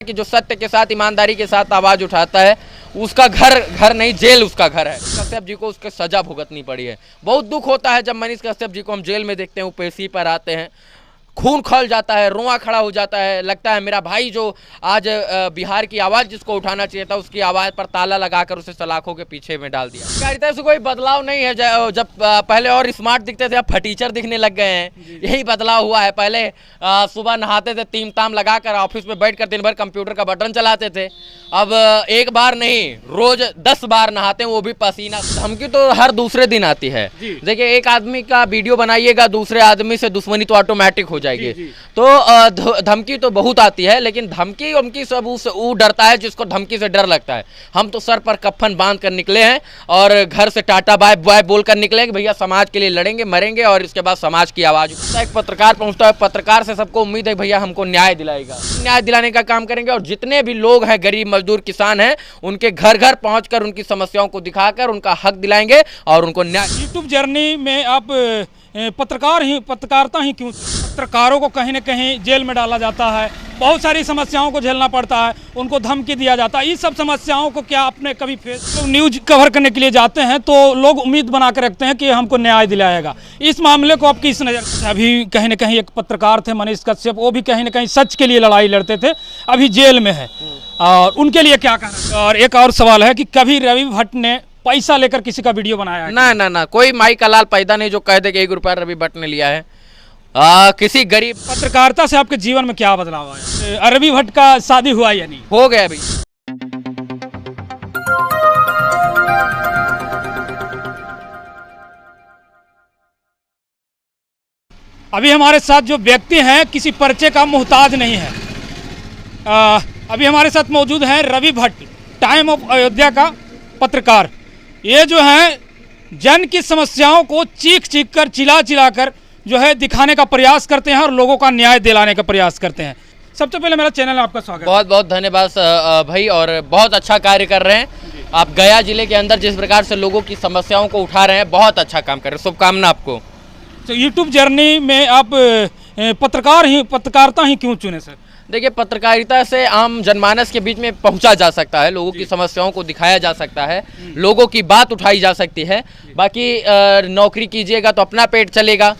कि जो सत्य के साथ ईमानदारी के साथ आवाज उठाता है उसका घर नहीं, जेल उसका घर है। कश्यप जी को उसके सजा भुगतनी पड़ी है। बहुत दुख होता है जब मनीष कश्यप जी को हम जेल में देखते हैं, वो पेशी पर आते हैं, खून खौल जाता है, रोआ खड़ा हो जाता है। लगता है मेरा भाई जो आज बिहार की आवाज़ जिसको उठाना चाहिए था, उसकी आवाज़ पर ताला लगाकर उसे सलाखों के पीछे में डाल दिया। पत्रकारिता से कोई बदलाव नहीं है। जब पहले और स्मार्ट दिखते थे, अब फटीचर दिखने लग गए हैं। यही बदलाव हुआ है। पहले सुबह नहाते थे, तीम ताम लगाकर ऑफिस में बैठकर दिन भर कंप्यूटर का बटन चलाते थे। अब एक बार नहीं, रोज 10 बार नहाते हैं, वो भी पसीना। धमकी तो हर दूसरे दिन आती है। देखिए, एक आदमी का वीडियो बनाइएगा, दूसरे आदमी से दुश्मनी तो ऑटोमेटिक हो जाएगी। तो धमकी तो बहुत आती है, लेकिन धमकी सब वो डरता है जिसको धमकी से डर लगता है। हम तो सर पर कफन बांध कर निकले हैं और घर से टाटा बाय बाय बोलकर निकले कि भैया समाज के लिए लड़ेंगे, मरेंगे और इसके बाद समाज की आवाज। एक पत्रकार पहुंचता है, पत्रकार से सबको उम्मीद है भैया हमको न्याय दिलाएगा। न्याय दिलाने का काम करेंगे और जितने भी लोग हैं, गरीब मजदूर किसान हैं, उनके घर घर पहुंचकर उनकी समस्याओं को दिखाकर उनका हक दिलाएंगे और उनको न्याय। यूट्यूब जर्नी में आप पत्रकारिता ही क्यों? पत्रकारों को कहीं न कहीं जेल में डाला जाता है, बहुत सारी समस्याओं को झेलना पड़ता है, उनको धमकी दिया जाता है। इस सब समस्याओं को क्या आपने कभी फेस? तो न्यूज कवर करने के लिए जाते हैं तो लोग उम्मीद बना कर रखते हैं कि हमको न्याय दिलाएगा। इस मामले को आप किस नज़र से? अभी कहीं न कहीं एक पत्रकार थे मनीष कश्यप, वो भी कहीं न कहीं सच के लिए लड़ाई लड़ते थे, अभी जेल में है, और उनके लिए क्या कहना? और एक और सवाल है कि कभी रवि भट्ट ने पैसा लेकर किसी का वीडियो बनाया है? ना, कोई माई का लाल पैदा नहीं जो कह दे कि 1 रुपया रवि भट्ट ने लिया है। किसी गरीब। पत्रकारिता से आपके जीवन में क्या बदलाव आया? रवि भट्ट का शादी हुआ या नहीं? हो गया अभी। अभी हमारे साथ जो व्यक्ति हैं किसी परिचय का मोहताज नहीं है। अभी हमारे साथ मौजूद हैं रवि भट्ट, टाइम ऑफ अयोध्या का पत्रकार। ये जो है जन की समस्याओं को चीख कर, चिल्ला कर जो है दिखाने का प्रयास करते हैं और लोगों का न्याय दिलाने का प्रयास करते हैं। सबसे पहले मेरा चैनल में आपका स्वागत। बहुत बहुत धन्यवाद भाई, और बहुत अच्छा कार्य कर रहे हैं आप। गया जिले के अंदर जिस प्रकार से लोगों की समस्याओं को उठा रहे हैं, बहुत अच्छा काम कर रहे हैं। शुभकामना आपको। तो यूट्यूब जर्नी में आप पत्रकारिता ही क्यों चुने सर? देखिए, पत्रकारिता से आम जनमानस के बीच में पहुंचा जा सकता है, लोगों की समस्याओं को दिखाया जा सकता है, लोगों की बात उठाई जा सकती है। बाकी नौकरी कीजिएगा तो अपना पेट चलेगा,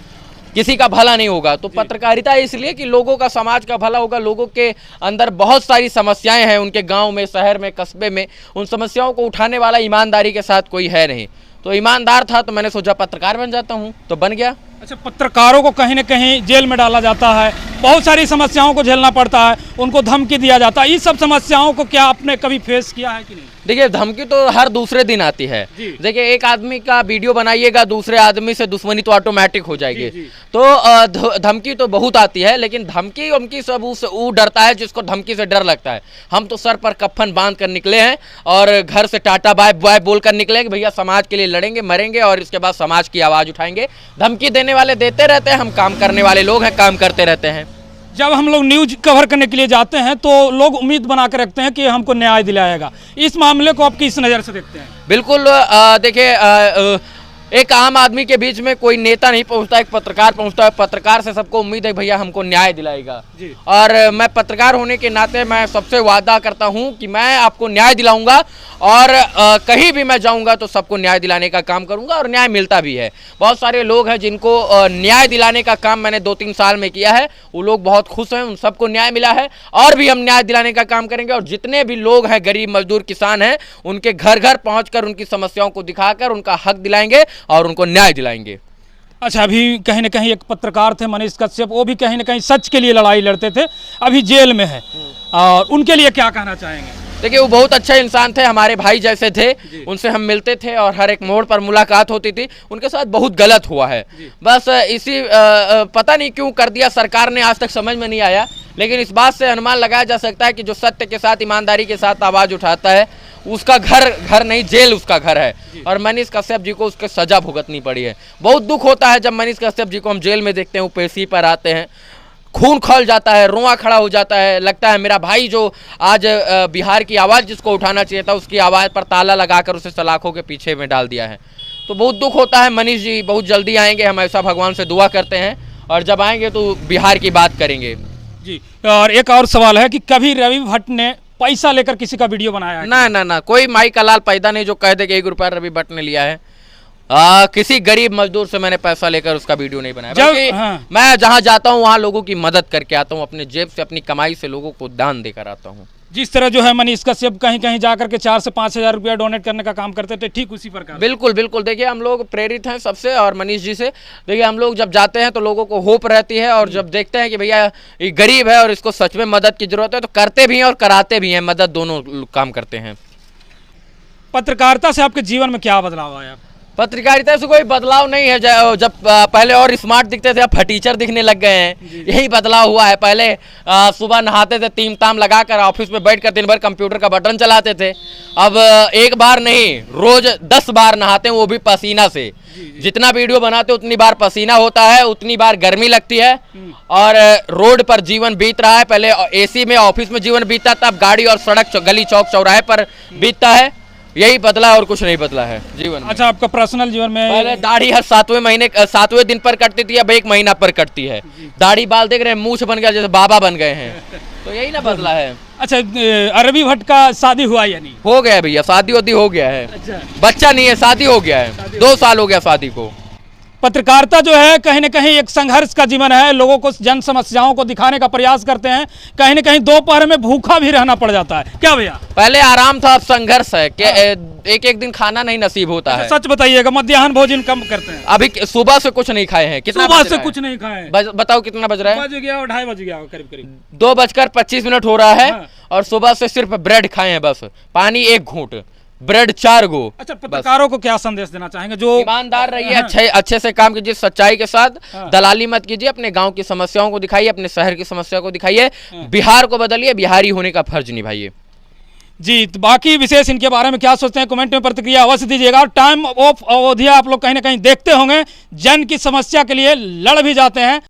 किसी का भला नहीं होगा। तो पत्रकारिता इसलिए कि लोगों का, समाज का भला होगा। लोगों के अंदर बहुत सारी समस्याएं हैं, उनके गांव में, शहर में, कस्बे में। उन समस्याओं को उठाने वाला ईमानदारी के साथ कोई है नहीं। तो ईमानदार था तो मैंने सोचा पत्रकार बन जाता हूं, तो बन गया। अच्छा, पत्रकारों को कहीं न कहीं जेल में डाला जाता है, बहुत सारी समस्याओं को झेलना पड़ता है, उनको धमकी दिया जाता है। इस सब समस्याओं को क्या आपने कभी फेस किया है कि नहीं? देखिए, धमकी तो हर दूसरे दिन आती है। देखिए, एक आदमी का वीडियो बनाइएगा, दूसरे आदमी से दुश्मनी तो ऑटोमेटिक हो जाएगी। तो धमकी तो बहुत आती है, लेकिन धमकी सब वो डरता है जिसको धमकी से डर लगता है। हम तो सर पर कफन बांध कर निकले हैं और घर से टाटा बाय बाय बोलकर निकले कि भैया समाज के लिए लड़ेंगे, मरेंगे और इसके बाद समाज की आवाज उठाएंगे। धमकी देने वाले देते रहते हैं, हम काम करने वाले लोग हैं, काम करते रहते हैं। जब हम लोग न्यूज कवर करने के लिए जाते हैं तो लोग उम्मीद बना कर रखते हैं कि हमको न्याय दिलाएगा। इस मामले को आप किस नज़र से देखते हैं? बिल्कुल, देखिए, एक आम आदमी के बीच में कोई नेता नहीं पहुंचता, एक पत्रकार पहुंचता है। पत्रकार से सबको उम्मीद है भैया हमको न्याय दिलाएगा। और मैं पत्रकार होने के नाते मैं सबसे वादा करता हूं कि मैं आपको न्याय दिलाऊंगा और कहीं भी मैं जाऊंगा तो सबको न्याय दिलाने का काम करूंगा, और न्याय मिलता भी है। बहुत सारे लोग हैं जिनको न्याय दिलाने का काम मैंने 2-3 साल में किया है, वो लोग बहुत खुश हैं, उन सबको न्याय मिला है। और भी हम न्याय दिलाने का काम करेंगे, और जितने भी लोग हैं, गरीब मजदूर किसान हैं, उनके घर घर पहुँच उनकी समस्याओं को दिखाकर उनका हक दिलाएंगे और उनको न्याय दिलाएंगे। अच्छा, अभी कहीं न कहीं एक पत्रकार थे मनीष कश्यप, वो भी कहीं न कहीं सच के लिए लड़ाई लड़ते थे, अभी जेल में है, और उनके लिए क्या कहना चाहेंगे? देखिए, वो बहुत अच्छे इंसान थे, हमारे भाई जैसे थे। उनसे हम मिलते थे और हर एक मोड़ पर मुलाकात होती थी। उनके साथ बहुत गलत हुआ है, बस इसी पता नहीं क्यों कर दिया सरकार ने, आज तक समझ में नहीं आया। लेकिन इस बात से अनुमान लगाया जा सकता है कि जो सत्य के साथ, ईमानदारी के साथ आवाज उठाता है उसका घर नहीं, जेल उसका घर है। और मनीष कश्यप जी को उसके सजा भुगतनी पड़ी है। बहुत दुख होता है जब मनीष कश्यप जी को हम जेल में देखते हैं, वो पेशी पर आते हैं, खून खौल जाता है, रोआ खड़ा हो जाता है। लगता है मेरा भाई जो आज बिहार की आवाज़ जिसको उठाना चाहिए था, उसकी आवाज़ पर ताला लगाकर उसे सलाखों के पीछे में डाल दिया है। तो बहुत दुख होता है। मनीष जी बहुत जल्दी आएंगे, हम ऐसा भगवान से दुआ करते हैं, और जब आएंगे तो बिहार की बात करेंगे। जी। और एक और सवाल है कि कभी रवि भट्ट ने पैसा लेकर किसी का वीडियो बनाया है? ना ना ना, कोई माई का लाल पैदा नहीं जो कह दे कि 1 रुपया रवि भट्ट ने लिया है। किसी गरीब मजदूर से मैंने पैसा लेकर उसका वीडियो नहीं बनाया। बल्कि हाँ। मैं जहां जाता हूं वहां लोगों की मदद करके आता हूं, अपने जेब से अपनी कमाई से लोगों को दान देकर आता हूं। जिस तरह जो है मनीष कश्यप कहीं कहीं जाकर के 4 से 5 हज़ार रुपया डोनेट करने का काम करते थे, ठीक उसी प्रकार। बिल्कुल बिल्कुल, देखिए हम लोग प्रेरित हैं सबसे और मनीष जी से। देखिए हम लोग जब जाते हैं तो लोगों को होप रहती है, और जब देखते हैं कि भैया ये गरीब है और इसको सच में मदद की जरूरत है तो करते भी हैं और कराते भी हैं, मदद दोनों काम करते हैं। पत्रकारिता से आपके जीवन में क्या बदलाव आया? पत्रकारिता से कोई बदलाव नहीं है। जब पहले और स्मार्ट दिखते थे, अब फटीचर दिखने लग गए हैं, यही बदलाव हुआ है। पहले सुबह नहाते थे, तीम ताम लगाकर ऑफिस में बैठकर दिन भर कंप्यूटर का बटन चलाते थे। अब एक बार नहीं, रोज 10 बार नहाते हैं, वो भी पसीना से। जितना वीडियो बनाते उतनी बार पसीना होता है, उतनी बार गर्मी लगती है, और रोड पर जीवन बीत रहा है। पहले एसी में ऑफिस में जीवन बीतता था, अब गाड़ी और सड़क गली चौक चौराहे पर बीतता है। यही बदला और कुछ नहीं बदला है जीवन में। अच्छा, आपका पर्सनल जीवन में? पहले दाढ़ी हर 7वें दिन पर कटती थी, अब 1 महीना पर कटती है। दाढ़ी बाल देख रहे हैं, मूछ बन गया, जैसे बाबा बन गए हैं। तो यही ना बदला है। अच्छा, रवि भट्ट का शादी हुआ या नहीं? हो गया भैया, शादी वादी हो गया है। अच्छा। बच्चा नहीं है, शादी हो गया है। 2 साल हो गया शादी को। पत्रकारिता जो है कहीं न कहीं एक संघर्ष का जीवन है। लोगों को जन समस्याओं को दिखाने का प्रयास करते हैं। कहीं न कहीं दोपहर में भूखा भी रहना पड़ जाता है। क्या भैया? पहले आराम था, अब संघर्ष है कि एक दिन खाना नहीं नसीब होता है। सच बताइएगा, मध्याह्न भोजन कम करते हैं? अभी सुबह से कुछ नहीं खाए हैं। कितना सुबह से कुछ नहीं खाए? बताओ कितना बज रहा है? बज गया, 2:30 बज गया करीब करीब। 2:25 हो रहा है। हाँ। और सुबह से सिर्फ ब्रेड खाए हैं, बस पानी 1 घूंट, ब्रेड 4 गो। अच्छा, पत्रकारों को क्या संदेश देना चाहेंगे? जो ईमानदार रहिए, हाँ। अच्छे से काम कीजिए, सच्चाई के साथ। हाँ। दलाली मत कीजिए, अपने गांव की समस्याओं को दिखाइए, अपने शहर की समस्या को दिखाइए। बिहार को बदलिए, बिहारी होने का फर्ज निभाइए। जी, तो बाकी विशेष इनके बारे में क्या सोचते हैं कमेंट में प्रतिक्रिया अवश्य दीजिएगा। टाइम ऑफ अवधिया आप लोग कहीं ना कहीं देखते होंगे, जन की समस्या के लिए लड़ भी जाते हैं।